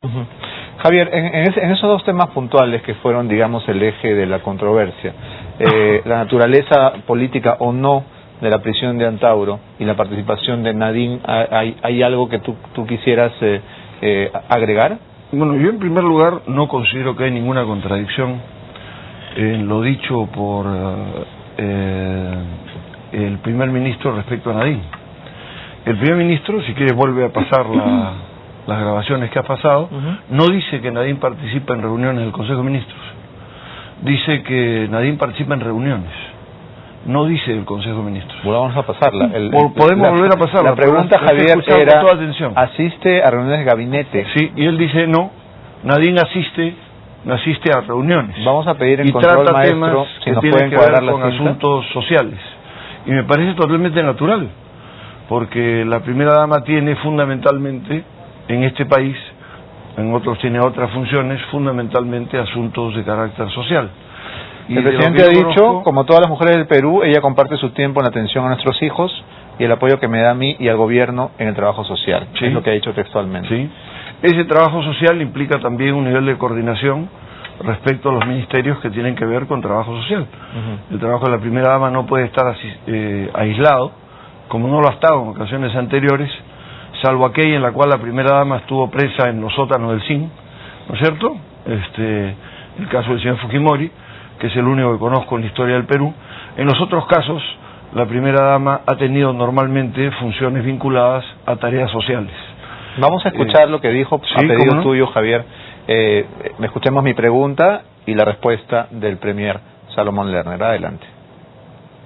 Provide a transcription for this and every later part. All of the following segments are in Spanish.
Ujú. Javier, en esos dos temas puntuales que fueron, digamos, el eje de la controversia, la naturaleza política o no de la prisión de Antauro y la participación de Nadine, ¿hay algo que tú quisieras agregar? Bueno, yo en primer lugar no considero que hay ninguna contradicción en lo dicho por el primer ministro respecto a Nadine. El primer ministro, si quieres, vuelve a pasar las grabaciones que ha pasado, no dice que Nadine participa en reuniones del Consejo de Ministros, dice que Nadine participa en reuniones, no dice el Consejo de Ministros. Volvamos a pasarla. Podemos volver a pasarla. La pregunta, Javier, era, toda atención. ¿asiste a reuniones de gabinete? Sí, y él dice no, Nadine asiste a reuniones. Vamos a pedir en y control, trata maestro, temas si que nos tienen pueden que cuadrar ver con la cinta. asuntos sociales. Y me parece totalmente natural, porque la primera dama tiene fundamentalmente, en este país, en otros tiene otras funciones, fundamentalmente asuntos de carácter social. Y el presidente ha dicho, como todas las mujeres del Perú, ella comparte su tiempo en la atención a nuestros hijos y el apoyo que me da a mí y al gobierno en el trabajo social. Sí. Es lo que ha dicho textualmente. Sí. Ese trabajo social implica también un nivel de coordinación respecto a los ministerios que tienen que ver con trabajo social. El trabajo de la primera dama no puede estar aislado, como no lo ha estado en ocasiones anteriores, salvo aquella en la cual la primera dama estuvo presa en los sótanos del CIN, ¿no es cierto? El caso del señor Fujimori, que es el único que conozco en la historia del Perú. En los otros casos, la primera dama ha tenido normalmente funciones vinculadas a tareas sociales. Vamos a escuchar lo que dijo a pedido tuyo, Javier. Escuchemos mi pregunta y la respuesta del Premier Salomón Lerner. Adelante.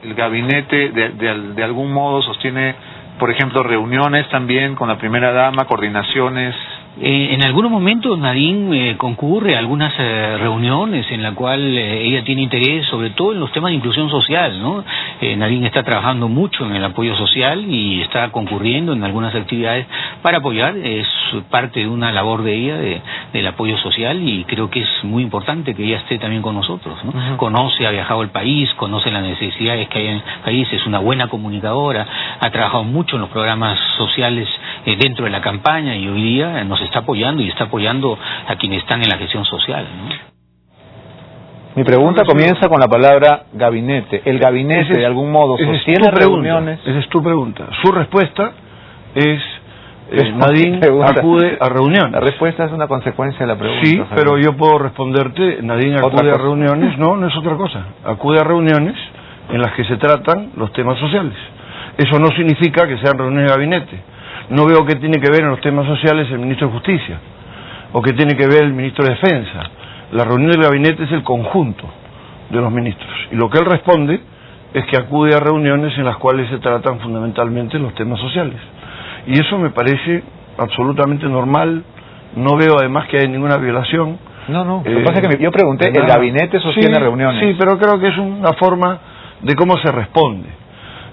El gabinete de algún modo sostiene, por ejemplo, reuniones también con la primera dama, coordinaciones. En algunos momentos Nadine concurre a algunas reuniones en la cual ella tiene interés, sobre todo en los temas de inclusión social, ¿no? Nadine está trabajando mucho en el apoyo social y está concurriendo en algunas actividades para apoyar. Es parte de una labor de ella, del apoyo social, y creo que es muy importante que ella esté también con nosotros, ¿no? Conoce, ha viajado el país, conoce las necesidades que hay en el país, es una buena comunicadora, ha trabajado mucho en los programas sociales dentro de la campaña, y hoy día nos está apoyando y está apoyando a quienes están en la gestión social, ¿no? Mi pregunta comienza con la palabra gabinete. ¿El gabinete de algún modo sostiene reuniones? Esa es tu pregunta. Su respuesta es Nadine acude a reuniones. La respuesta es una consecuencia de la pregunta. Sí, pero yo puedo responderte, Nadine acude a reuniones. No es otra cosa. Acude a reuniones en las que se tratan los temas sociales. Eso no significa que sean reuniones de gabinete. No veo qué tiene que ver en los temas sociales el ministro de Justicia, o qué tiene que ver el ministro de Defensa. La reunión del gabinete es el conjunto de los ministros, y lo que él responde es que acude a reuniones en las cuales se tratan fundamentalmente los temas sociales. Y eso me parece absolutamente normal, no veo además que haya ninguna violación. No, lo que pasa es que yo pregunté, ¿el gabinete sostiene reuniones? Sí, pero creo que es una forma de cómo se responde.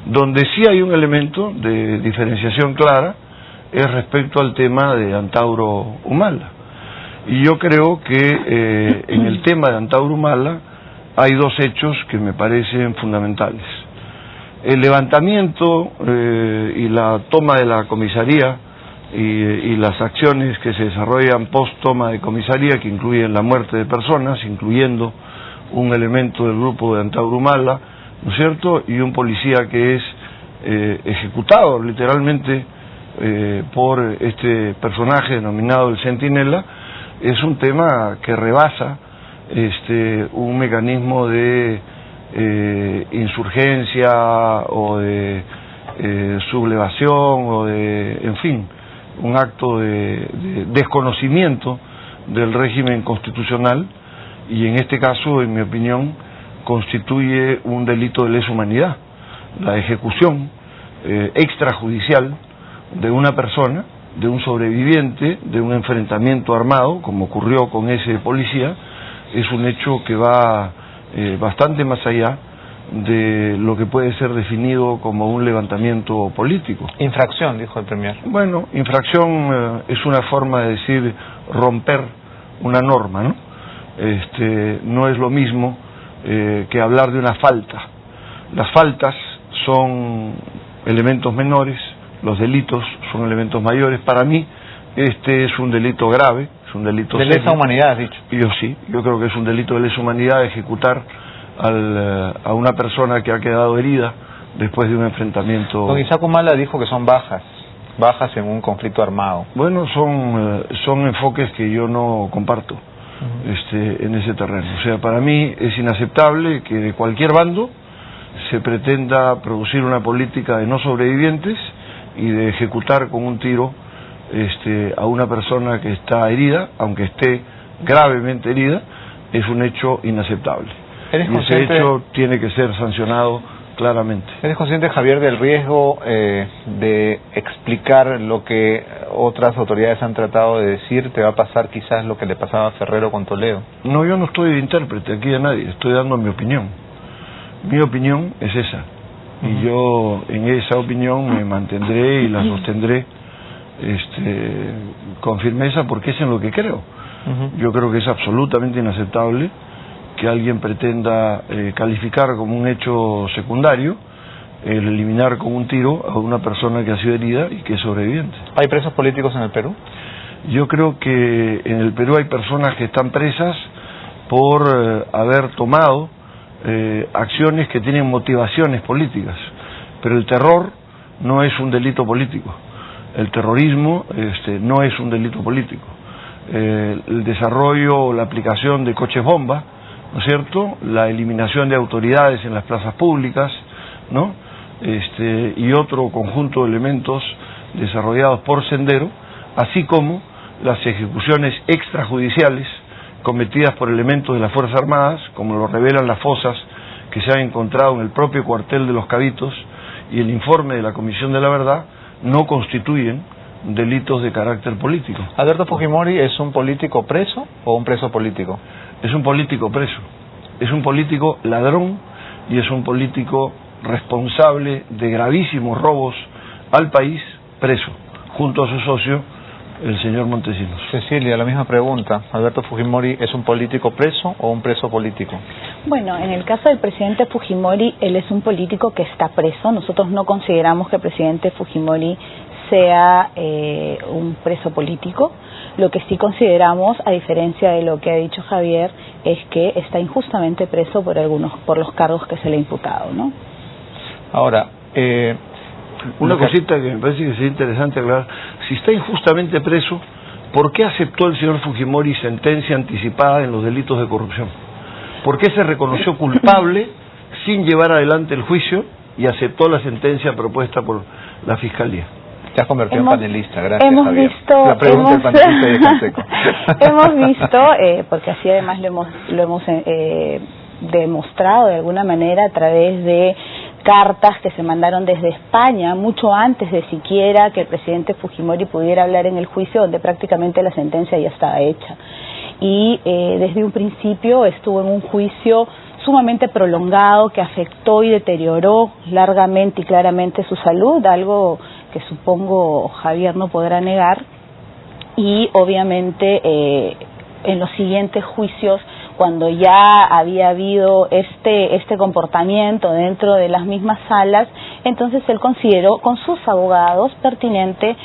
Donde sí hay un elemento de diferenciación clara es respecto al tema de Antauro Humala. Y yo creo que en el tema de Antauro Humala hay dos hechos que me parecen fundamentales. El levantamiento y la toma de la comisaría y las acciones que se desarrollan post toma de comisaría, que incluyen la muerte de personas, incluyendo un elemento del grupo de Antauro Humala, ¿no es cierto?, y un policía que es ejecutado literalmente por este personaje denominado el Centinela, es un tema que rebasa un mecanismo de insurgencia o de sublevación o de, en fin, un acto de desconocimiento del régimen constitucional, y en este caso, en mi opinión, constituye un delito de lesa humanidad, la ejecución extrajudicial de una persona, de un sobreviviente, de un enfrentamiento armado, como ocurrió con ese policía. Es un hecho que va bastante más allá de lo que puede ser definido como un levantamiento político. Infracción, dijo el Premier. Bueno, infracción es una forma de decir romper una norma, ¿no? No es lo mismo que hablar de una falta. Las faltas son elementos menores, los delitos son elementos mayores. Para mí este es un delito grave, es un delito de lesa humanidad, has dicho. Yo creo que es un delito de lesa humanidad ejecutar a una persona que ha quedado herida después de un enfrentamiento. Don Isaac Humala dijo que son bajas en un conflicto armado. Bueno, son enfoques que yo no comparto en ese terreno. O sea, para mí es inaceptable que de cualquier bando se pretenda producir una política de no sobrevivientes y de ejecutar con un tiro a una persona que está herida, aunque esté gravemente herida. Es un hecho inaceptable. Y ese hecho tiene que ser sancionado claramente. ¿Eres consciente, Javier, del riesgo de explicar lo que otras autoridades han tratado de decir? ¿Te va a pasar quizás lo que le pasaba a Ferrero con Toledo? No, yo no estoy de intérprete aquí a nadie, estoy dando mi opinión. Mi opinión es esa, y yo en esa opinión me mantendré y la sostendré con firmeza, porque es en lo que creo. Yo creo que es absolutamente inaceptable que alguien pretenda calificar como un hecho secundario el eliminar con un tiro a una persona que ha sido herida y que es sobreviviente. ¿Hay presos políticos en el Perú? Yo creo que en el Perú hay personas que están presas por haber tomado acciones que tienen motivaciones políticas, pero el terror no es un delito político. El terrorismo no es un delito político. El desarrollo o la aplicación de coches bomba, ¿no es cierto?, la eliminación de autoridades en las plazas públicas, ¿no?, y otro conjunto de elementos desarrollados por Sendero, así como las ejecuciones extrajudiciales cometidas por elementos de las Fuerzas Armadas, como lo revelan las fosas que se han encontrado en el propio cuartel de Los Cabitos y el informe de la Comisión de la Verdad, no constituyen delitos de carácter político. ¿Alberto Fujimori es un político preso o un preso político? Es un político preso, es un político ladrón y es un político responsable de gravísimos robos al país, preso, junto a su socio, el señor Montesinos. Cecilia, la misma pregunta. ¿Alberto Fujimori es un político preso o un preso político? Bueno, en el caso del presidente Fujimori, él es un político que está preso. Nosotros no consideramos que el presidente Fujimori sea un preso político. Lo que sí consideramos, a diferencia de lo que ha dicho Javier, es que está injustamente preso por los cargos que se le ha imputado, ¿no? Ahora, una cosita que me parece que sería interesante aclarar: si está injustamente preso, ¿por qué aceptó el señor Fujimori sentencia anticipada en los delitos de corrupción? ¿Por qué se reconoció culpable sin llevar adelante el juicio y aceptó la sentencia propuesta por la Fiscalía? Te has convertido en panelista, gracias, Javier. La pregunta del panelista de Canseco. Hemos visto, porque así además lo hemos demostrado de alguna manera a través de cartas que se mandaron desde España, mucho antes de siquiera que el presidente Fujimori pudiera hablar en el juicio, donde prácticamente la sentencia ya estaba hecha. Y desde un principio estuvo en un juicio sumamente prolongado que afectó y deterioró largamente y claramente su salud, algo que supongo Javier no podrá negar, y obviamente en los siguientes juicios, cuando ya había habido este comportamiento dentro de las mismas salas, entonces él consideró con sus abogados pertinente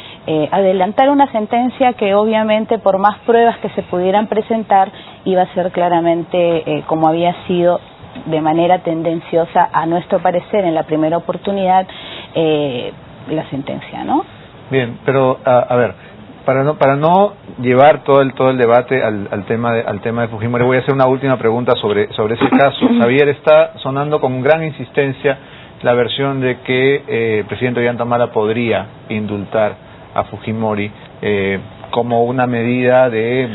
adelantar una sentencia que obviamente por más pruebas que se pudieran presentar iba a ser claramente como había sido de manera tendenciosa, a nuestro parecer en la primera oportunidad, la sentencia, ¿no? Bien, pero a ver, para no llevar todo el debate al tema de Fujimori, voy a hacer una última pregunta sobre ese caso. Javier, está sonando con gran insistencia la versión de que el presidente Ollanta Humala podría indultar a Fujimori como una medida de,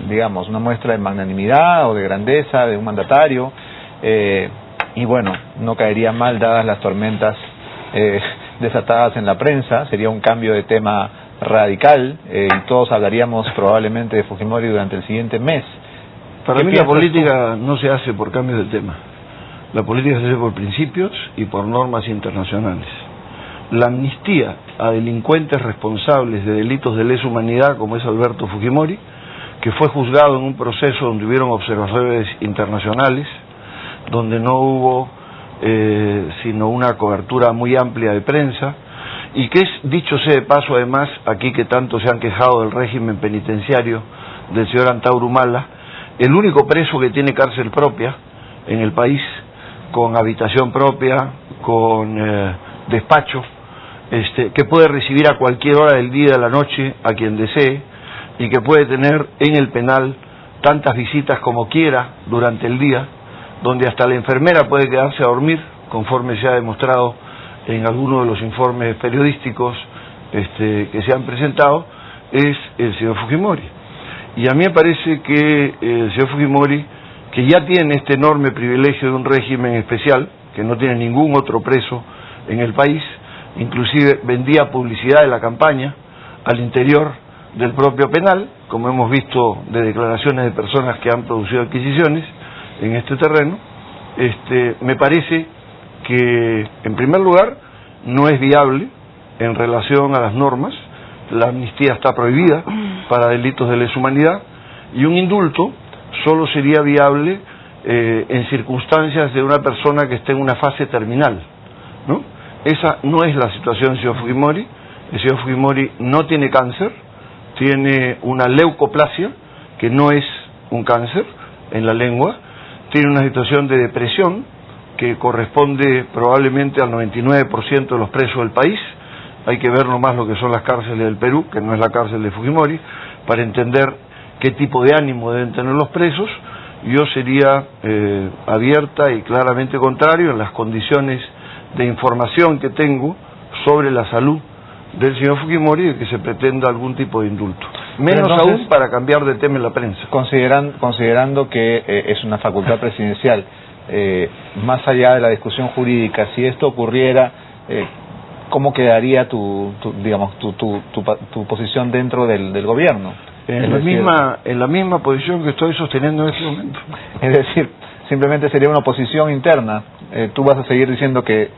digamos, una muestra de magnanimidad o de grandeza de un mandatario, y bueno, no caería mal dadas las tormentas desatadas en la prensa. Sería un cambio de tema radical, y todos hablaríamos probablemente de Fujimori durante el siguiente mes. Para mí la política no se hace por cambios de tema. La política se hace por principios y por normas internacionales. La amnistía a delincuentes responsables de delitos de lesa humanidad, como es Alberto Fujimori, que fue juzgado en un proceso donde hubieron observadores internacionales, donde no hubo sino una cobertura muy amplia de prensa, y que es, dicho sea de paso además, aquí que tanto se han quejado del régimen penitenciario del señor Antauro Humala, el único preso que tiene cárcel propia en el país, con habitación propia, con despacho, que puede recibir a cualquier hora del día y de la noche a quien desee, y que puede tener en el penal tantas visitas como quiera durante el día, donde hasta la enfermera puede quedarse a dormir, conforme se ha demostrado en algunos de los informes periodísticos que se han presentado, es el señor Fujimori. Y a mí me parece que el señor Fujimori, que ya tiene este enorme privilegio de un régimen especial, que no tiene ningún otro preso en el país, inclusive vendía publicidad de la campaña al interior del propio penal, como hemos visto de declaraciones de personas que han producido adquisiciones en este terreno. Me parece que, en primer lugar, no es viable en relación a las normas. La amnistía está prohibida para delitos de lesa humanidad, y un indulto solo sería viable en circunstancias de una persona que esté en una fase terminal, ¿no? Esa no es la situación del señor Fujimori. El señor Fujimori no tiene cáncer, tiene una leucoplasia, que no es un cáncer en la lengua, tiene una situación de depresión que corresponde probablemente al 99% de los presos del país. Hay que ver nomás lo que son las cárceles del Perú, que no es la cárcel de Fujimori, para entender qué tipo de ánimo deben tener los presos. Yo sería abierta y claramente contrario en las condiciones de información que tengo sobre la salud del señor Fujimori, de que se pretenda algún tipo de indulto. Menos entonces, aún para cambiar de tema en la prensa. Considerando que es una facultad presidencial, más allá de la discusión jurídica, si esto ocurriera, ¿cómo quedaría tu posición dentro del gobierno? En la misma posición que estoy sosteniendo en este momento. Es decir, simplemente sería una oposición interna. Tú vas a seguir diciendo que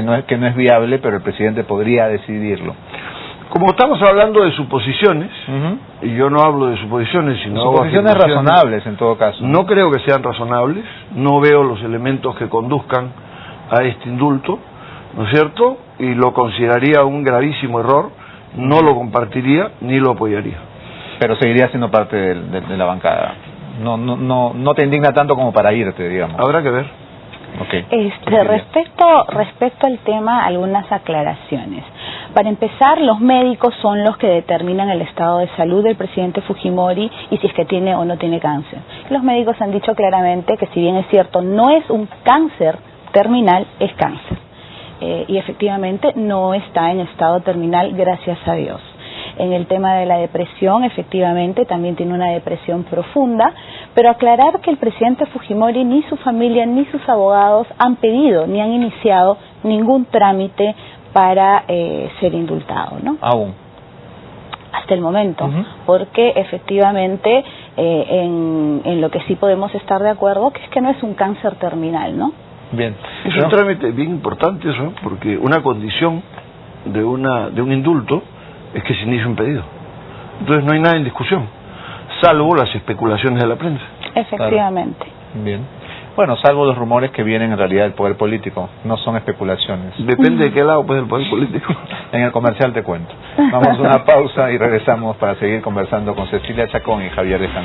no es viable, pero el presidente podría decidirlo. Como estamos hablando de suposiciones, y yo no hablo de suposiciones, sino suposiciones razonables en todo caso. No creo que sean razonables, no veo los elementos que conduzcan a este indulto, ¿no es cierto? Y lo consideraría un gravísimo error, no lo compartiría ni lo apoyaría. Pero seguiría siendo parte de la bancada. No te indigna tanto como para irte, digamos. Habrá que ver. Okay. Respecto al tema, algunas aclaraciones. Para empezar, los médicos son los que determinan el estado de salud del presidente Fujimori y si es que tiene o no tiene cáncer. Los médicos han dicho claramente que, si bien es cierto, no es un cáncer terminal, es cáncer. Y efectivamente no está en estado terminal, gracias a Dios. En el tema de la depresión, efectivamente, también tiene una depresión profunda, pero aclarar que el presidente Fujimori, ni su familia, ni sus abogados han pedido, ni han iniciado ningún trámite para ser indultado, ¿no? Aún. Hasta el momento, porque efectivamente en lo que sí podemos estar de acuerdo, que es que no es un cáncer terminal, ¿no? Bien. Es un trámite bien importante eso, porque una condición de un indulto es que se inicie un pedido. Entonces no hay nada en discusión, salvo las especulaciones de la prensa. Efectivamente. Claro. Bien. Bueno, salvo los rumores que vienen en realidad del poder político, no son especulaciones. Depende de qué lado pues del poder político. En el comercial te cuento. Vamos a una pausa y regresamos para seguir conversando con Cecilia Chacón y Javier de San